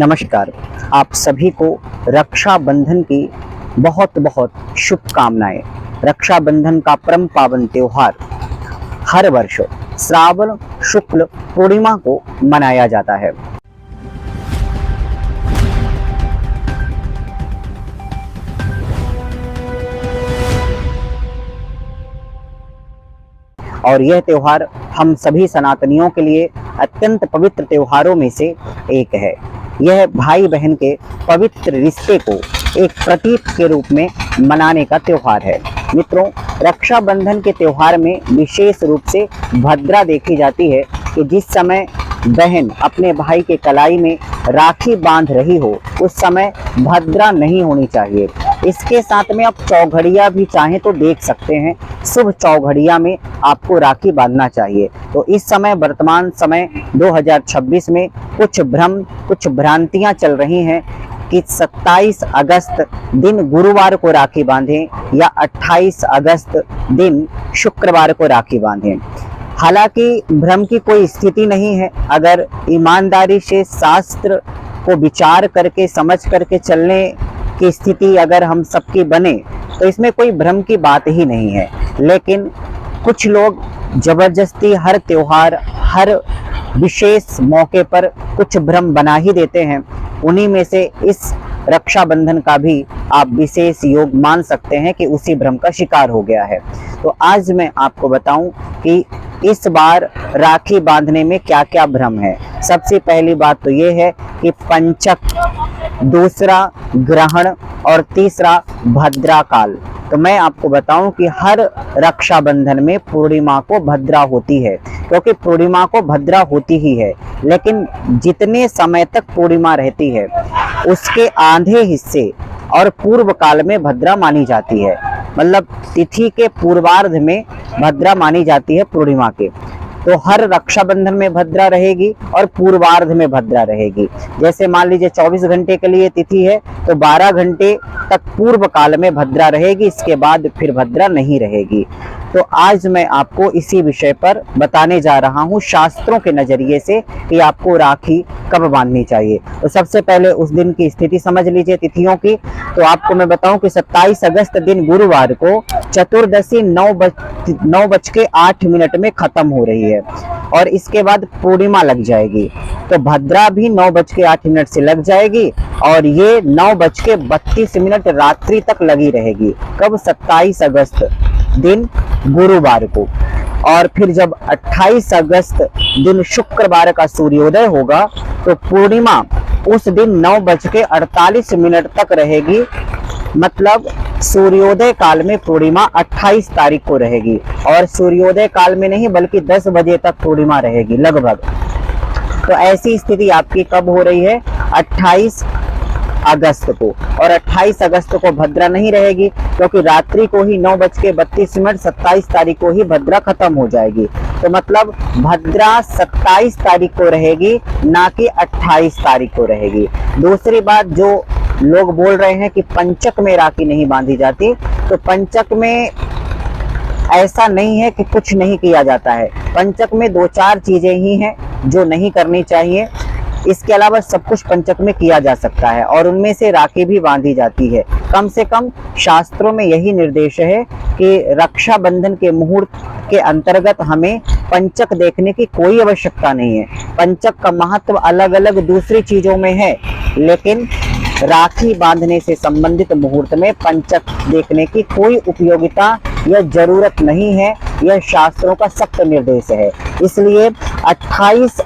नमस्कार। आप सभी को रक्षाबंधन की बहुत बहुत शुभकामनाएं। रक्षाबंधन का परम पावन त्योहार हर वर्ष श्रावण शुक्ल पूर्णिमा को मनाया जाता है और यह त्योहार हम सभी सनातनियों के लिए अत्यंत पवित्र त्योहारों में से एक है। यह भाई बहन के पवित्र रिश्ते को एक प्रतीक के रूप में मनाने का त्योहार है। मित्रों, रक्षाबंधन के त्योहार में विशेष रूप से भद्रा देखी जाती है कि जिस समय बहन अपने भाई के कलाई में राखी बांध रही हो उस समय भद्रा नहीं होनी चाहिए। इसके साथ में आप चौघड़िया भी चाहें तो देख सकते हैं। शुभ चौघड़िया में आपको राखी बांधना चाहिए। तो इस समय वर्तमान समय 2026 में कुछ भ्रांतियां चल रही हैं कि 27 अगस्त दिन गुरुवार को राखी बांधें या 28 अगस्त दिन शुक्रवार को राखी बांधें। हालांकि भ्रम की कोई स्थिति नहीं है। अगर ईमानदारी से शास्त्र को विचार करके समझ करके चलने की स्थिति अगर हम सबकी बने तो इसमें कोई भ्रम की बात ही नहीं है। लेकिन कुछ लोग जबरदस्ती हर त्योहार हर विशेष मौके पर कुछ भ्रम बना ही देते हैं। उन्हीं में से इस रक्षाबंधन का भी आप विशेष योग मान सकते हैं कि उसी भ्रम का शिकार हो गया है। तो आज मैं आपको बताऊं कि इस बार राखी बांधने में क्या क्या भ्रम है। सबसे पहली बात तो ये है कि पंचक, दूसरा ग्रहण और तीसरा भद्रा काल। तो मैं आपको बताऊं कि हर रक्षाबंधन में पूर्णिमा को भद्रा होती है, क्योंकि पूर्णिमा को भद्रा होती ही है। लेकिन जितने समय तक पूर्णिमा रहती है उसके आधे हिस्से और पूर्व काल में भद्रा मानी जाती है। मतलब तिथि के पूर्वार्ध में भद्रा मानी जाती है पूर्णिमा के। तो हर रक्षाबंधन में भद्रा रहेगी और पूर्वार्ध में भद्रा रहेगी। जैसे मान लीजिए 24 घंटे के लिए तिथि है तो 12 घंटे तक पूर्व काल में भद्रा रहेगी, इसके बाद फिर भद्रा नहीं रहेगी। तो आज मैं आपको इसी विषय पर बताने जा रहा हूँ शास्त्रों के नजरिए से कि आपको राखी कब बांधनी चाहिए। तो सबसे पहले उस दिन की स्थिति समझ लीजिए तिथियों की। तो आपको मैं बताऊं कि 27 अगस्त दिन गुरुवार को चतुर्दशी 9:08 में खत्म हो रही है और इसके बाद पूर्णिमा लग जाएगी। तो भद्रा भी 9:08 से लग जाएगी और ये 9:32 रात्रि तक लगी रहेगी। कब? 27 अगस्त दिन गुरुवार को। और फिर जब 28 अगस्त दिन शुक्रवार का सूर्योदय होगा तो पूर्णिमा उस दिन 9:48 तक रहेगी। मतलब सूर्योदय काल में पूर्णिमा 28 तारीख को रहेगी और सूर्योदय काल में नहीं बल्कि 10 बजे तक पूर्णिमा रहेगी लगभग। तो ऐसी स्थिति आपकी कब हो रही है? 28 अगस्त को। और 28 अगस्त को भद्रा नहीं रहेगी क्योंकि रात्रि को ही 9:32 27 तारीख को ही भद्रा खत्म हो जाएगी। तो मतलब भद्रा 27 तारीख को रहेगी, ना कि 28 तारीख को रहेगी। दूसरी बात, जो लोग बोल रहे हैं कि पंचक में राखी नहीं बांधी जाती, तो पंचक में ऐसा नहीं है कि कुछ नहीं किया जाता है। पंचक में 2-4 चीजें ही हैं जो नहीं करनी चाहिए। इसके अलावा सब कुछ पंचक में किया जा सकता है और उनमें से राखी भी बांधी जाती है। कम से कम शास्त्रों में यही निर्देश है कि रक्षाबंधन के मुहूर्त के अंतर्गत हमें पंचक देखने की कोई आवश्यकता नहीं है। पंचक का महत्व अलग अलग दूसरी चीजों में है, लेकिन राखी बांधने से संबंधित मुहूर्त में पंचक देखने की कोई उपयोगिता या जरूरत नहीं है। यह शास्त्रों का सख्त निर्देश है। इसलिए 28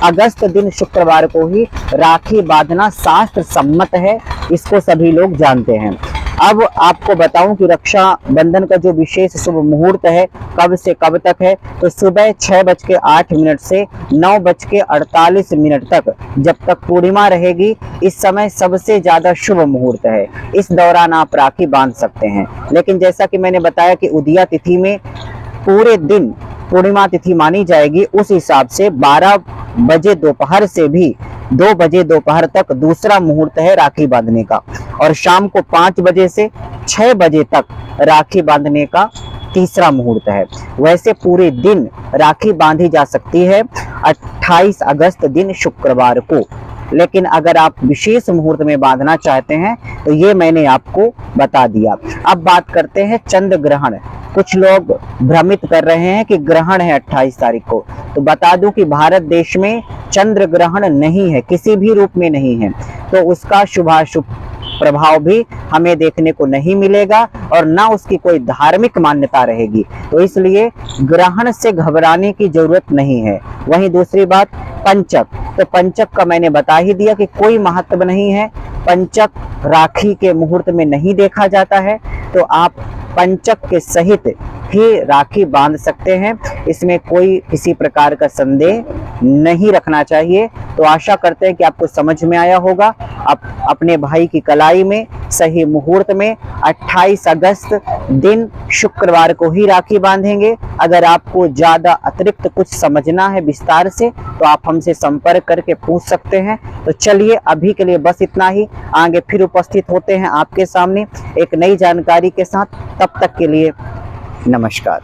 अगस्त दिन शुक्रवार को ही राखी बांधना शास्त्र सम्मत है, इसको सभी लोग जानते हैं। अब आपको बताऊं कि रक्षाबंधन का जो विशेष शुभ मुहूर्त है कब से कब तक है। तो सुबह 6:08 से 9:48 तक, जब तक पूर्णिमा रहेगी, इस समय सबसे ज्यादा शुभ मुहूर्त है। इस दौरान आप राखी बांध सकते हैं। लेकिन जैसा कि मैंने बताया कि उदया तिथि में पूरे दिन पूर्णिमा तिथि मानी जाएगी, उस हिसाब से 12 बजे दोपहर से भी 2 बजे दोपहर तक दूसरा मुहूर्त है राखी बांधने का और शाम को 5 बजे से 6 बजे तक राखी बांधने का तीसरा मुहूर्त है। वैसे पूरे दिन राखी बांधी जा सकती है 28 अगस्त दिन शुक्रवार को। लेकिन अगर आप विशेष मुहूर्त में बांधना चाहते हैं तो ये मैंने आपको बता दिया। अब बात करते हैं चंद्र ग्रहण। कुछ लोग भ्रमित कर रहे हैं कि ग्रहण है 28 तारीख को, तो बता दूं कि भारत देश में चंद्र ग्रहण नहीं है, किसी भी रूप में नहीं है, तो उसका शुभाशुभ प्रभाव भी हमें देखने को नहीं मिलेगा और ना उसकी कोई धार्मिक मान्यता रहेगी, तो इसलिए ग्रहण से घबराने की जरूरत नहीं है। वहीं दूसरी बात, पंचक, तो पंचक का मैंने बता ही दिया कि कोई महत्व नहीं है। पंचक राखी के मुहूर्त में नहीं देखा जाता है, तो आप पंचक के सहित ही राखी बांध सकते हैं, इसमें कोई किसी प्रकार का संदेह नहीं रखना चाहिए। तो आशा करते हैं कि आपको समझ में आया होगा। आप अपने भाई की कलाई में सही मुहूर्त में 28 अगस्त दिन शुक्रवार को ही राखी बांधेंगे। अगर आपको ज्यादा अतिरिक्त कुछ समझना है विस्तार से तो आप हमसे संपर्क करके पूछ सकते हैं। तो चलिए अभी के लिए बस इतना ही, आगे फिर उपस्थित होते हैं आपके सामने एक नई जानकारी के साथ। तब तक के लिए नमस्कार।